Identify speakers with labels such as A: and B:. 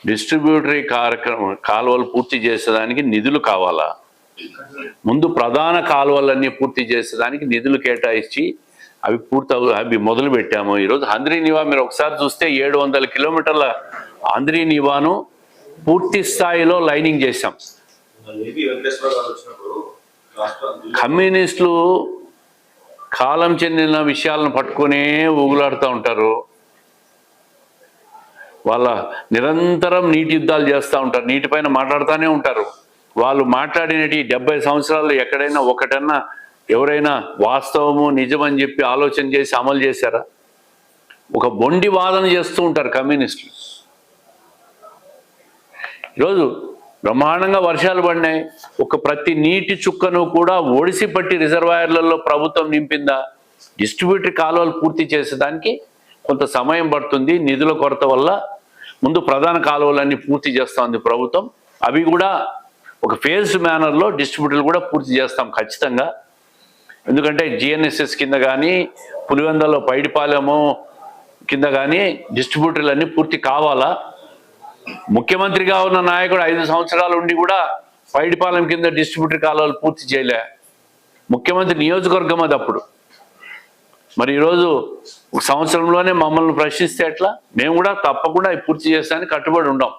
A: Distributary కాలువలు పూర్తి చేసేదానికి నిధులు కావాలా? ముందు ప్రధాన కాలువలన్నీ పూర్తి చేసేదానికి నిధులు కేటాయించి అవి మొదలు పెట్టాము. ఈరోజు హంద్రీనీవా మీరు ఒకసారి చూస్తే 700 కిలోమీటర్ల హంద్రీనీవాను పూర్తి స్థాయిలో లైనింగ్ చేశాం. కమ్యూనిస్టులు కాలం చెందిన విషయాలను పట్టుకునే ఊగులాడుతూ ఉంటారు. వాళ్ళ నిరంతరం నీటి యుద్ధాలు చేస్తూ ఉంటారు, నీటిపైన మాట్లాడుతూనే ఉంటారు. వాళ్ళు మాట్లాడినటి 70 సంవత్సరాలు ఎక్కడైనా ఒకటన్నా ఎవరైనా వాస్తవము నిజమని చెప్పి ఆలోచన చేసి అమలు చేశారా? ఒక బొండి వాదన చేస్తూ ఉంటారు కమ్యూనిస్టులు. ఈరోజు బ్రహ్మాండంగా వర్షాలు పడినాయి, ప్రతి నీటి చుక్కను కూడా ఒడిసి పట్టి రిజర్వాయర్లలో ప్రభుత్వం నింపిందా? డిస్ట్రిబ్యూటరీ కాలువలు పూర్తి చేసేదానికి కొంత సమయం పడుతుంది నిధుల కొరత వల్ల. ముందు ప్రధాన కాలువలన్నీ పూర్తి చేస్తుంది ప్రభుత్వం. అవి కూడా ఒక ఫేజ్డ్ మేనర్లో డిస్ట్రిబ్యూటర్లు కూడా పూర్తి చేస్తాం ఖచ్చితంగా. ఎందుకంటే జిఎన్ఎస్ఎస్ కింద కానీ పులివెందలో పైడిపాలెము కింద కానీ డిస్ట్రిబ్యూటర్లు అన్నీ పూర్తి కావాలా? ముఖ్యమంత్రిగా ఉన్న నాయకుడు 5 సంవత్సరాలు ఉండి కూడా పైడిపాలెం కింద డిస్ట్రిబ్యూటరీ కాలువలు పూర్తి చేయలే. ముఖ్యమంత్రి నియోజకవర్గం అది అప్పుడు. మరి ఈరోజు ఒక సంవత్సరంలోనే మమ్మల్ని ప్రశ్నిస్తే ఎట్లా? మేము కూడా తప్పకుండా పూర్తి చేస్తానికి కట్టుబడి ఉన్నాం.